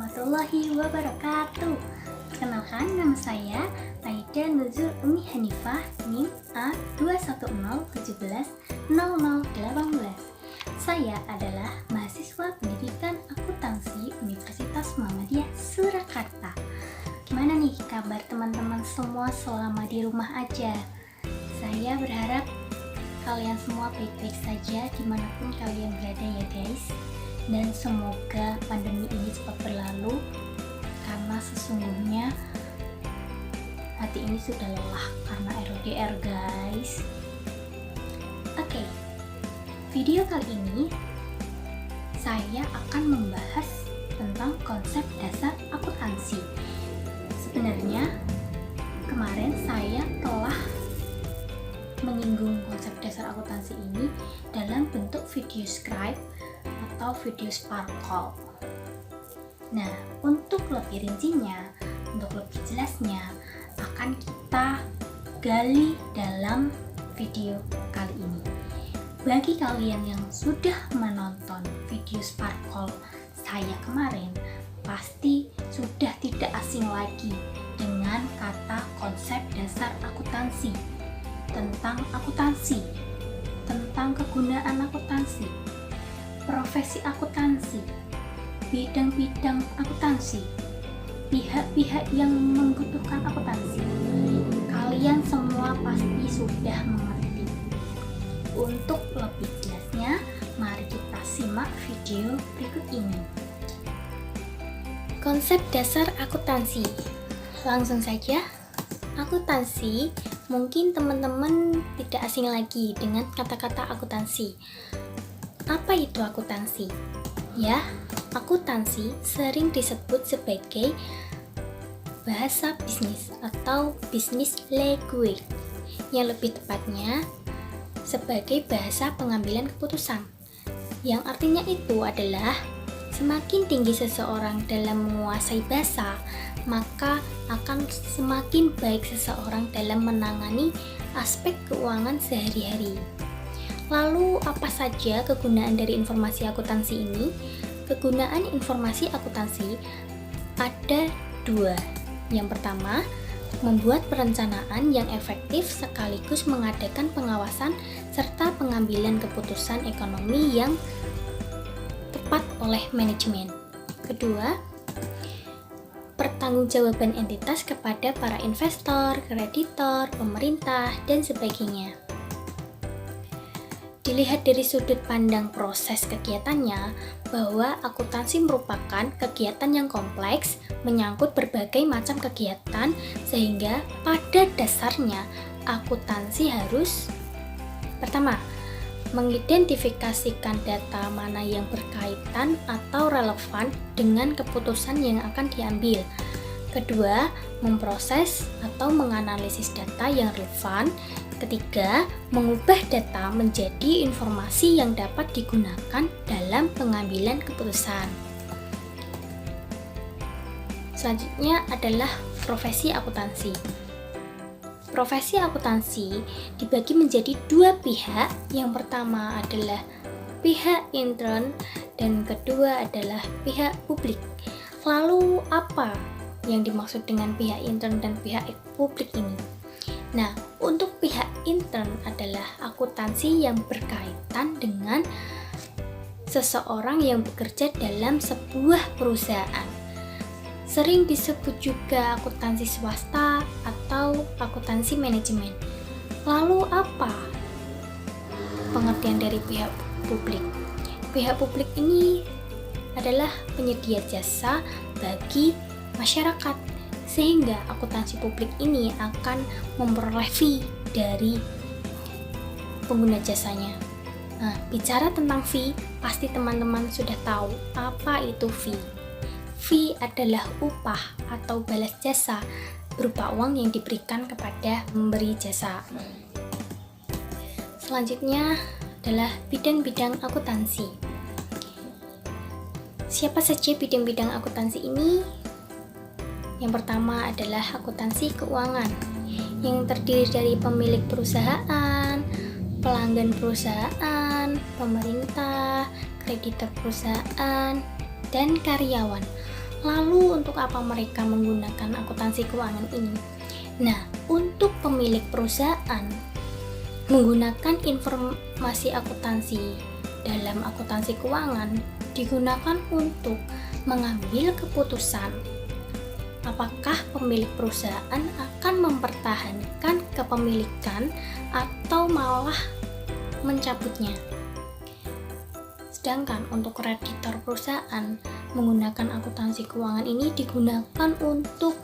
warahmatullahi wabarakatuh. Perkenalkan, nama saya Aida Nuzul Umi Hanifah, NIM A210170018. Saya adalah mahasiswa pendidikan akuntansi Universitas Muhammadiyah Surakarta. Gimana nih kabar teman-teman semua selama di rumah aja? Saya berharap kalian semua baik-baik saja dimanapun kalian berada ya guys. Dan semoga pandemi ini cepat berlalu, karena sesungguhnya hati ini sudah lelah karena LDR guys. Oke, video kali ini saya akan membahas tentang konsep dasar akuntansi. Sebenarnya kemarin saya telah menyinggung konsep dasar akuntansi ini dalam bentuk video scribe atau video sparkle. Nah, untuk lebih rincinya, untuk lebih jelasnya akan kita gali dalam video kali ini. Bagi kalian yang sudah menonton video sparkle saya kemarin, pasti sudah tidak asing lagi dengan kata konsep dasar akuntansi, tentang akuntansi, tentang kegunaan akuntansi, profesi akuntansi, bidang-bidang akuntansi, pihak-pihak yang membutuhkan akuntansi. Kalian semua pasti sudah mengerti. Untuk lebih jelasnya, mari kita simak video berikut ini. Konsep dasar akuntansi. Langsung saja, akuntansi mungkin teman-teman tidak asing lagi dengan kata-kata akuntansi. Apa itu akuntansi? Ya, akuntansi sering disebut sebagai bahasa bisnis atau business language, yang lebih tepatnya sebagai bahasa pengambilan keputusan. Yang artinya itu adalah semakin tinggi seseorang dalam menguasai bahasa, maka akan semakin baik seseorang dalam menangani aspek keuangan sehari-hari. Lalu, apa saja kegunaan dari informasi akuntansi ini? Kegunaan informasi akuntansi ada dua. Yang pertama, membuat perencanaan yang efektif sekaligus mengadakan pengawasan serta pengambilan keputusan ekonomi yang tepat oleh manajemen. Kedua, pertanggungjawaban entitas kepada para investor, kreditor, pemerintah, dan sebagainya. Dilihat dari sudut pandang proses kegiatannya, bahwa akuntansi merupakan kegiatan yang kompleks, menyangkut berbagai macam kegiatan, sehingga pada dasarnya akuntansi harus pertama, mengidentifikasikan data mana yang berkaitan atau relevan dengan keputusan yang akan diambil. Kedua, memproses atau menganalisis data yang relevan. Ketiga, mengubah data menjadi informasi yang dapat digunakan dalam pengambilan keputusan. Selanjutnya adalah profesi akuntansi. Profesi akuntansi dibagi menjadi dua pihak. Yang pertama adalah pihak intern dan kedua adalah pihak publik. Lalu apa yang dimaksud dengan pihak intern dan pihak publik ini? Nah, untuk pihak intern adalah akuntansi yang berkaitan dengan seseorang yang bekerja dalam sebuah perusahaan. Sering disebut juga akuntansi swasta atau akuntansi manajemen. Lalu apa pengertian dari pihak publik? Pihak publik ini adalah penyedia jasa bagi masyarakat, sehingga akuntansi publik ini akan memperoleh fee dari pengguna jasanya. Nah, bicara tentang fee, pasti teman-teman sudah tahu apa itu fee. Fee adalah upah atau balas jasa berupa uang yang diberikan kepada memberi jasa. Selanjutnya adalah bidang-bidang akuntansi. Siapa saja bidang-bidang akuntansi ini? Yang pertama adalah akuntansi keuangan, yang terdiri dari pemilik perusahaan, pelanggan perusahaan, pemerintah, kreditor perusahaan, dan karyawan. Lalu untuk apa mereka menggunakan akuntansi keuangan ini? Nah, untuk pemilik perusahaan menggunakan informasi akuntansi dalam akuntansi keuangan digunakan untuk mengambil keputusan apakah pemilik perusahaan akan mempertahankan kepemilikan atau malah mencabutnya. Sedangkan untuk kreditor perusahaan menggunakan akuntansi keuangan ini digunakan untuk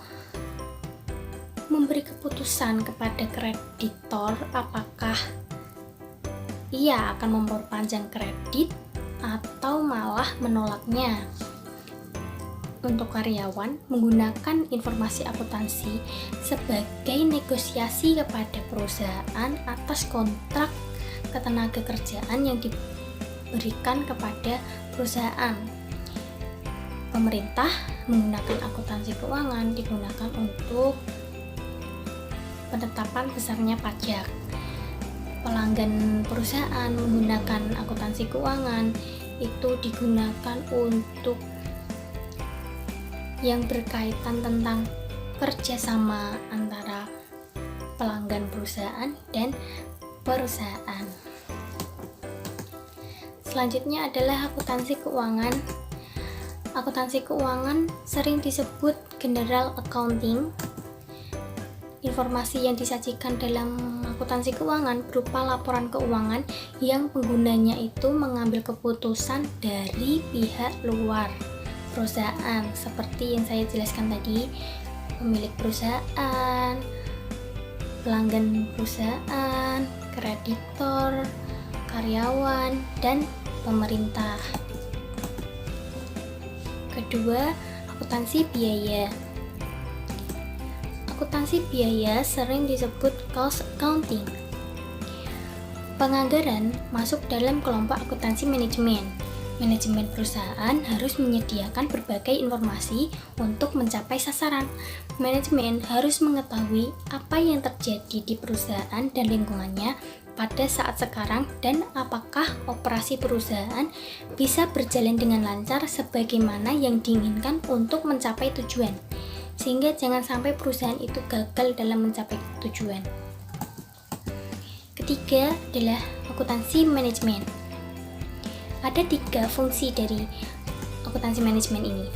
memberi keputusan kepada kreditor apakah ia akan memperpanjang kredit atau malah menolaknya. Untuk karyawan menggunakan informasi akuntansi sebagai negosiasi kepada perusahaan atas kontrak ketenagakerjaan yang diberikan kepada perusahaan. Pemerintah menggunakan akuntansi keuangan digunakan untuk penetapan besarnya pajak. Pelanggan perusahaan menggunakan akuntansi keuangan itu digunakan untuk yang berkaitan tentang kerjasama antara pelanggan perusahaan dan perusahaan. Selanjutnya adalah akuntansi keuangan. Akuntansi keuangan sering disebut general accounting. Informasi yang disajikan dalam akuntansi keuangan berupa laporan keuangan yang penggunanya itu mengambil keputusan dari pihak luar perusahaan, seperti yang saya jelaskan tadi, pemilik perusahaan, pelanggan perusahaan, kreditor, karyawan, dan pemerintah. Kedua, akuntansi biaya. Akuntansi biaya sering disebut cost accounting. Penganggaran masuk dalam kelompok akuntansi manajemen. Manajemen perusahaan harus menyediakan berbagai informasi untuk mencapai sasaran. Manajemen harus mengetahui apa yang terjadi di perusahaan dan lingkungannya pada saat sekarang dan apakah operasi perusahaan bisa berjalan dengan lancar sebagaimana yang diinginkan untuk mencapai tujuan. Sehingga jangan sampai perusahaan itu gagal dalam mencapai tujuan. Ketiga adalah akuntansi manajemen. Ada 3 fungsi dari akuntansi manajemen ini.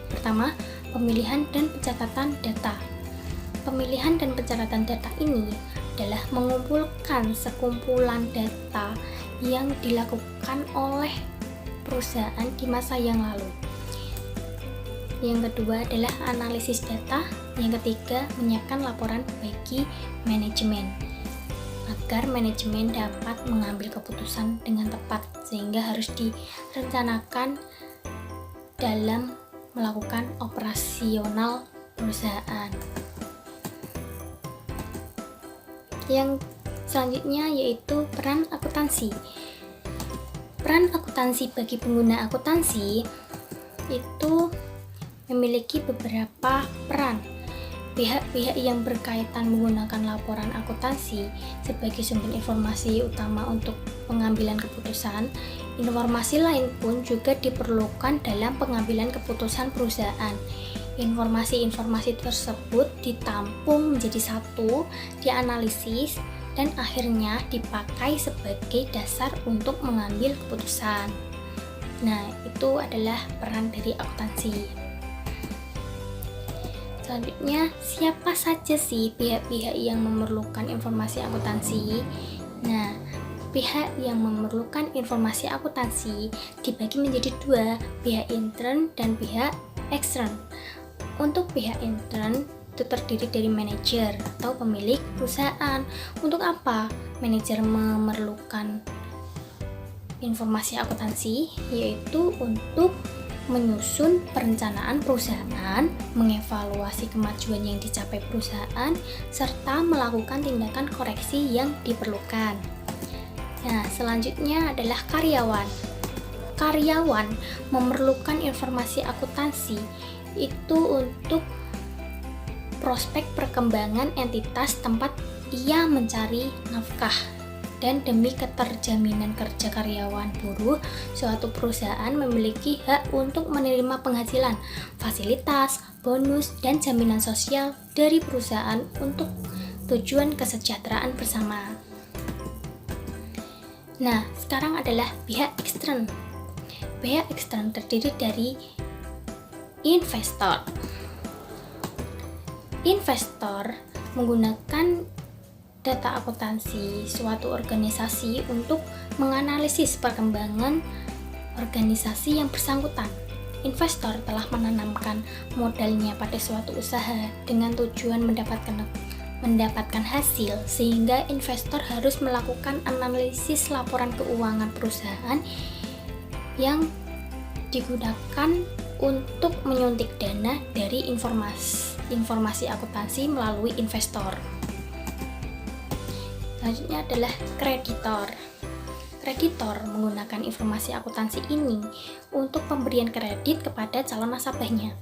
Pertama, pemilihan dan pencatatan data. Pemilihan dan pencatatan data ini adalah mengumpulkan sekumpulan data yang dilakukan oleh perusahaan di masa yang lalu. Yang kedua adalah analisis data. Yang ketiga, menyiapkan laporan bagi manajemen agar manajemen dapat mengambil keputusan dengan tepat, sehingga harus direncanakan dalam melakukan operasional perusahaan. Yang selanjutnya yaitu peran akuntansi. Peran akuntansi bagi pengguna akuntansi itu memiliki beberapa peran. Pihak-pihak yang berkaitan menggunakan laporan akuntansi sebagai sumber informasi utama untuk pengambilan keputusan. Informasi lain pun juga diperlukan dalam pengambilan keputusan perusahaan. Informasi-informasi tersebut ditampung menjadi satu, dianalisis, dan akhirnya dipakai sebagai dasar untuk mengambil keputusan. Nah, itu adalah peran dari akuntansi. Selanjutnya, siapa saja sih pihak-pihak yang memerlukan informasi akuntansi? Nah, pihak yang memerlukan informasi akuntansi dibagi menjadi 2, pihak intern dan pihak ekstern. Untuk pihak intern itu terdiri dari manajer atau pemilik perusahaan. Untuk apa manajer memerlukan informasi akuntansi? Yaitu untuk menyusun perencanaan perusahaan, mengevaluasi kemajuan yang dicapai perusahaan, serta melakukan tindakan koreksi yang diperlukan. Nah, selanjutnya adalah karyawan. Karyawan memerlukan informasi akuntansi itu untuk prospek perkembangan entitas tempat ia mencari nafkah dan demi keterjaminan kerja karyawan buruh, suatu perusahaan memiliki hak untuk menerima penghasilan, fasilitas, bonus, dan jaminan sosial dari perusahaan untuk tujuan kesejahteraan bersama. Nah, sekarang adalah pihak ekstern. Pihak ekstern terdiri dari investor. Investor menggunakan data akuntansi suatu organisasi untuk menganalisis perkembangan organisasi yang bersangkutan. Investor telah menanamkan modalnya pada suatu usaha dengan tujuan mendapatkan hasil, sehingga investor harus melakukan analisis laporan keuangan perusahaan yang digunakan untuk menyuntik dana dari informasi akuntansi melalui investor. Selanjutnya adalah kreditor. Kreditor menggunakan informasi akuntansi ini untuk pemberian kredit kepada calon nasabahnya.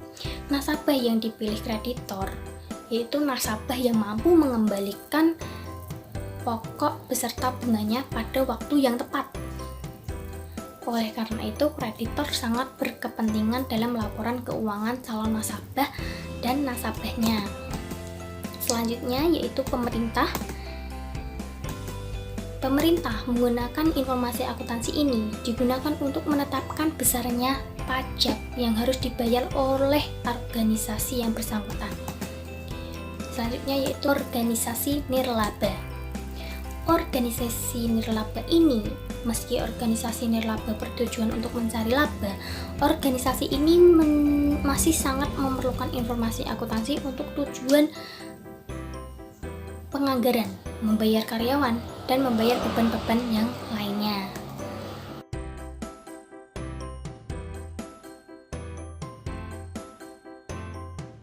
Nasabah yang dipilih kreditor yaitu nasabah yang mampu mengembalikan pokok beserta bunganya pada waktu yang tepat. Oleh karena itu, kreditor sangat berkepentingan dalam laporan keuangan calon nasabah dan nasabahnya. Selanjutnya yaitu pemerintah. Pemerintah menggunakan informasi akuntansi ini digunakan untuk menetapkan besarnya pajak yang harus dibayar oleh organisasi yang bersangkutan. Selanjutnya yaitu organisasi nirlaba. Organisasi nirlaba ini, meski organisasi nirlaba bertujuan untuk mencari laba, organisasi ini masih sangat memerlukan informasi akuntansi untuk tujuan penganggaran, membayar karyawan, dan membayar beban-beban yang lainnya.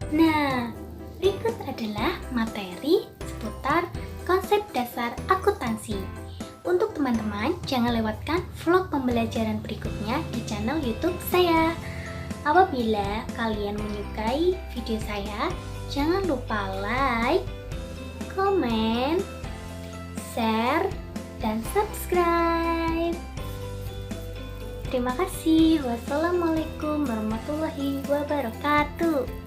Nah, berikut adalah materi seputar konsep dasar akuntansi. Untuk teman-teman, jangan lewatkan vlog pembelajaran berikutnya di channel YouTube saya. Apabila kalian menyukai video saya, jangan lupa like, komen, share, dan subscribe. Terima kasih. Wassalamualaikum warahmatullahi wabarakatuh.